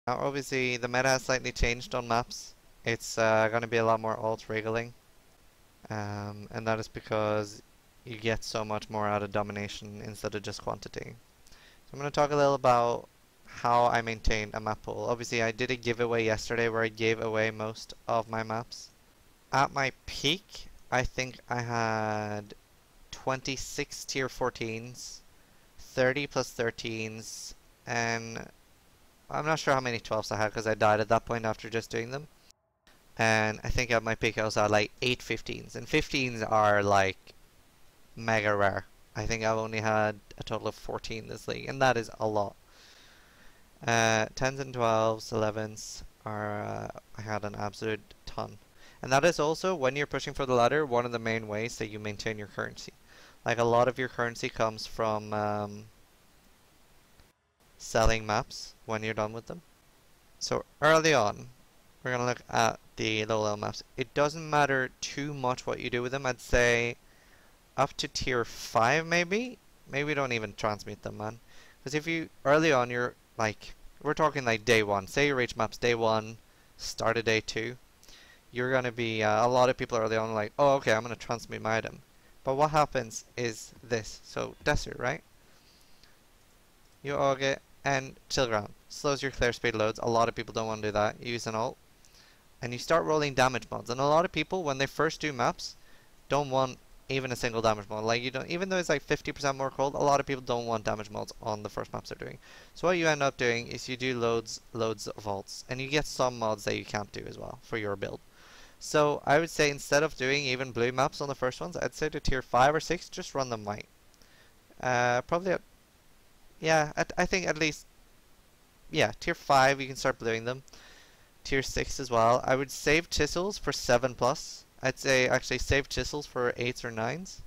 Now obviously the meta has slightly changed on maps. It's going to be a lot more alt-regaling. And that is because you get so much more out of domination instead of just quantity. So I'm going to talk a little about how I maintain a map pool. Obviously I did a giveaway yesterday where I gave away most of my maps. At my peak, I think I had 26 tier 14s, 30 plus 13s, and I'm not sure how many 12s I had because I died at that point after just doing them. And I think at my peak I was at like 8 15s, and 15s are like mega rare. I think I've only had a total of 14 this league, and that is a lot. 10s and 12s, 11s are I had an absolute ton. And that is also, when you're pushing for the ladder, one of the main ways that you maintain your currency. Like a lot of your currency comes from selling maps when you're done with them. So early on, we're going to look at the low level maps. It doesn't matter too much what you do with them. I'd say up to tier 5 maybe. Maybe don't even transmute them, man. Because if you, early on, you're like, we're talking like day 1. Say you reach maps day 1, start of day 2. You're going to be, a lot of people early on like, oh okay, I'm going to transmute my item. But what happens is this. So desert, right? You og it and chill ground. Slows your clear speed loads. A lot of people don't want to do that. You use an ult. And you start rolling damage mods. And a lot of people, when they first do maps, don't want even a single damage mod. Like you don't, even though it's like 50% more cold, a lot of people don't want damage mods on the first maps they're doing. So what you end up doing is you do loads of ults. And you get some mods that you can't do as well for your build. So I would say instead of doing even blue maps on the first ones, I'd say to tier 5 or 6, just run them white. Probably at, yeah, I think at least, yeah, tier 5 you can start bluing them. Tier 6 as well. I would save chisels for 7 plus. I'd say actually save chisels for 8s or 9s.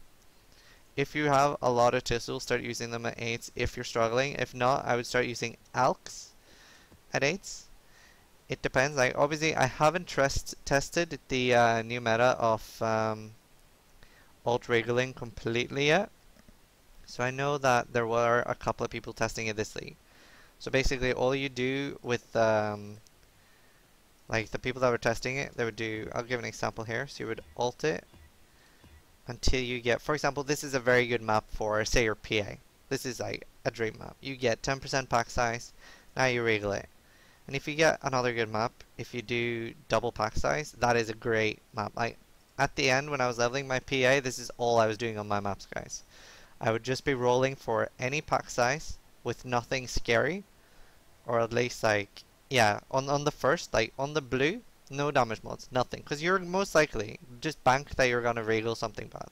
If you have a lot of chisels, start using them at 8s if you're struggling. If not, I would start using alks at 8s. It depends. Like obviously I haven't tested the new meta of alt-regaling completely yet. So I know that there were a couple of people testing it this league. So basically all you do with like the people that were testing it, they would do, I'll give an example here. So you would alt it until you get, for example, this is a very good map for, say, your PA. This is like a dream map. You get 10% pack size, now you regal it. And if you get another good map, if you do double pack size, that is a great map. Like at the end when I was leveling my PA, this is all I was doing on my maps, guys. I would just be rolling for any pack size with nothing scary, or at least like, yeah, on the first, like on the blue, no damage mods, nothing, because you're most likely just bank that you're gonna regal something bad.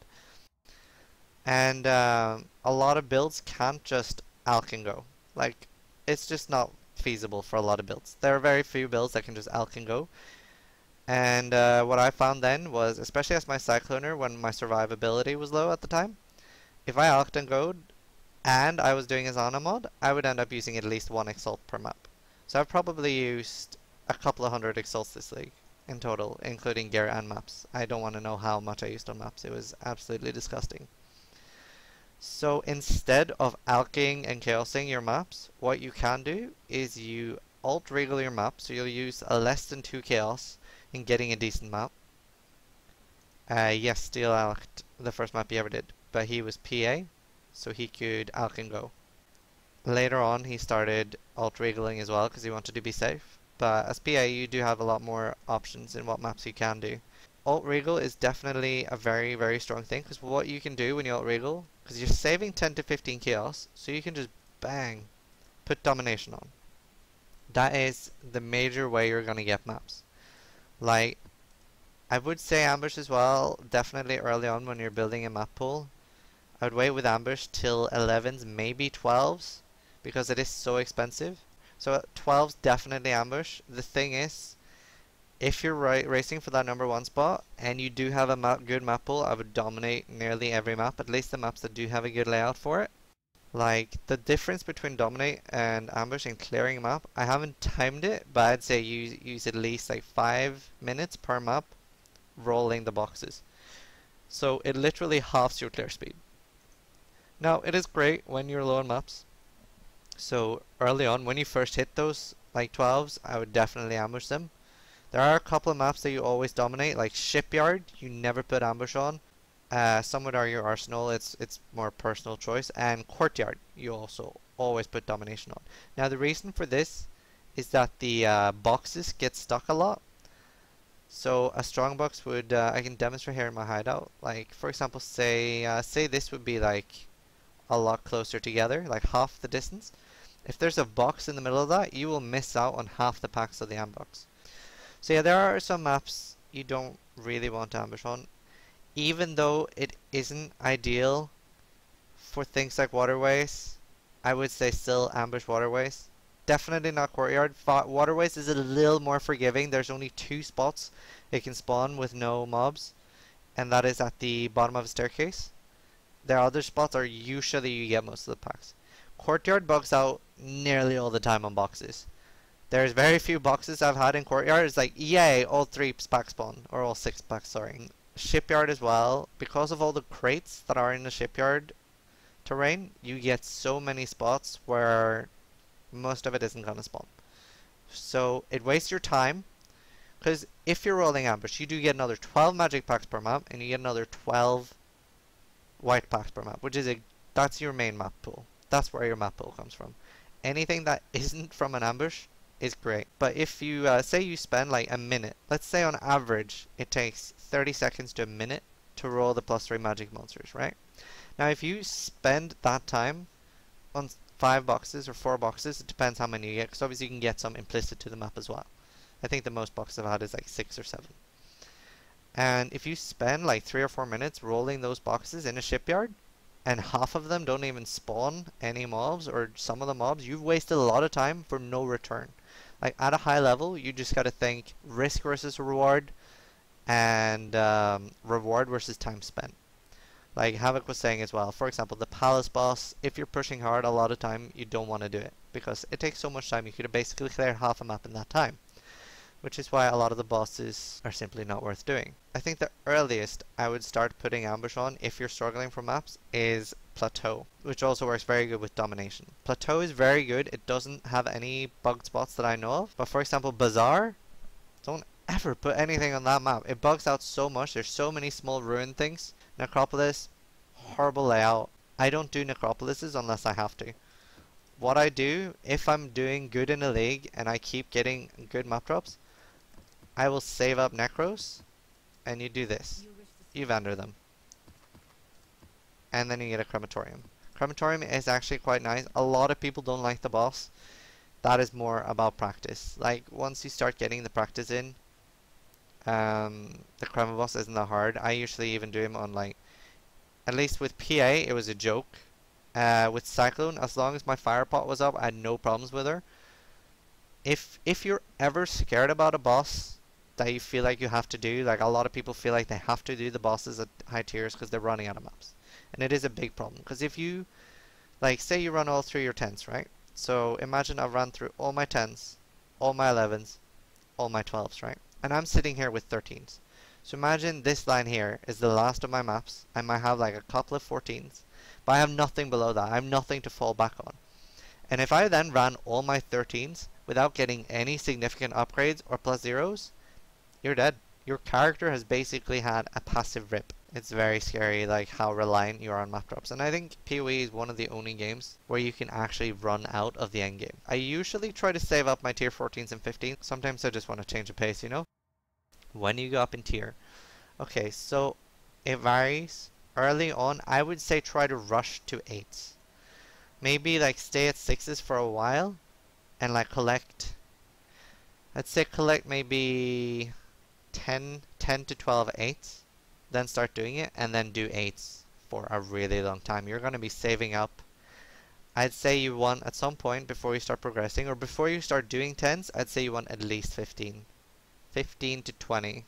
And a lot of builds can't just alk and go. Like it's just not feasible for a lot of builds. There are very few builds that can just alk and go. And what I found then was, especially as my cycloner when my survivability was low at the time, if I alked and goed and I was doing a Zana mod, I would end up using at least 1 exalt per map. So I've probably used a couple of hundred exalts this league in total, including gear and maps. I don't want to know how much I used on maps. It was absolutely disgusting. So instead of alking and chaosing your maps, what you can do is you alt-regal your map, so you'll use a less than 2 chaos in getting a decent map. Yes, Steel alked the first map he ever did, but he was PA, so he could alk and go. Later on he started alt-regaling as well because he wanted to be safe, but as PA you do have a lot more options in what maps you can do. Alt-regal is definitely a very, very strong thing, because what you can do when you alt-regal, because you're saving 10 to 15 chaos, so you can just bang, put domination on. That is the major way you're gonna get maps. Like, I would say ambush as well, definitely early on when you're building a map pool. I would wait with ambush till 11s, maybe 12s, because it is so expensive. So 12s definitely ambush. The thing is, if you're racing for that number 1 spot and you do have a good map pool, I would dominate nearly every map, at least the maps that do have a good layout for it. Like the difference between dominate and ambush and clearing a map, I haven't timed it, but I'd say use at least like 5 minutes per map rolling the boxes. So it literally halves your clear speed. Now it is great when you're low on maps. So early on when you first hit those like 12s, I would definitely ambush them. There are a couple of maps that you always dominate, like Shipyard, you never put ambush on. Some would argue Arsenal, it's more personal choice, and Courtyard, you also always put domination on. Now the reason for this is that the boxes get stuck a lot. So a strong box would, I can demonstrate here in my hideout. Like for example, say this would be like a lot closer together, like half the distance. If there's a box in the middle of that, you will miss out on half the packs of the ambox. So yeah, there are some maps you don't really want to ambush on, even though it isn't ideal for things like waterways. I would say still ambush waterways. Definitely not courtyard. Waterways is a little more forgiving. There's only 2 spots it can spawn with no mobs, and that is at the bottom of a staircase. The other spots are usually you get most of the packs. Courtyard bugs out nearly all the time on boxes. There's very few boxes I've had in Courtyard. It's like, yay, all 3 packs spawn, or all 6 packs, sorry. Shipyard as well, because of all the crates that are in the shipyard terrain, you get so many spots where most of it isn't gonna spawn. So it wastes your time, because if you're rolling ambush, you do get another 12 magic packs per map, and you get another 12 white packs per map, which is that's your main map pool. That's where your map pool comes from. Anything that isn't from an ambush is great. But if you say you spend like a minute, let's say on average it takes 30 seconds to a minute to roll the +3 magic monsters, right? Now if you spend that time on 5 boxes or 4 boxes, it depends how many you get, because obviously you can get some implicit to the map as well. I think the most boxes I've had is like 6 or 7. And if you spend like 3 or 4 minutes rolling those boxes in a shipyard, and half of them don't even spawn any mobs, or some of the mobs, you've wasted a lot of time for no return. Like at a high level, you just gotta think risk versus reward, and reward versus time spent. Like Havoc was saying as well, for example, the Palace boss, if you're pushing hard, a lot of time you don't want to do it, because it takes so much time. You could have basically cleared half a map in that time, which is why a lot of the bosses are simply not worth doing. I think the earliest I would start putting ambush on, if you're struggling for maps, is Plateau, which also works very good with Domination. Plateau is very good. It doesn't have any bugged spots that I know of, but for example Bazaar, don't ever put anything on that map. It bugs out so much. There's so many small ruined things. Necropolis, horrible layout. I don't do necropolises unless I have to. What I do, if I'm doing good in a league and I keep getting good map drops, I will save up necros, and you do this. You vendor them. And then you get a crematorium. Crematorium is actually quite nice. A lot of people don't like the boss. That is more about practice. Like, once you start getting the practice in, the crema boss isn't that hard. I usually even do him on, like, at least with PA, it was a joke. With Cyclone, as long as my fire pot was up, I had no problems with her. If you're ever scared about a boss that you feel like you have to do, like a lot of people feel like they have to do the bosses at high tiers because they're running out of maps. And it is a big problem, because if you, like, say you run all through your 10s, right? So imagine I've run through all my 10s, all my 11s, all my 12s, right? And I'm sitting here with 13s. So imagine this line here is the last of my maps. I might have like a couple of 14s, but I have nothing below that. I have nothing to fall back on. And if I then ran all my 13s without getting any significant upgrades or +0s, you're dead. Your character has basically had a passive rip. It's very scary, like how reliant you are on map drops. And I think PoE is one of the only games where you can actually run out of the end game. I usually try to save up my tier 14s and 15s. Sometimes I just want to change the pace, you know? When you go up in tier. Okay, so it varies. Early on, I would say try to rush to 8s. Maybe like stay at 6s for a while and like collect, let's say collect maybe 10 to 12 8s. Then start doing it, and then do 8s for a really long time. You're going to be saving up. I'd say you want at some point before you start progressing, or before you start doing 10s, I'd say you want at least 15 to 20.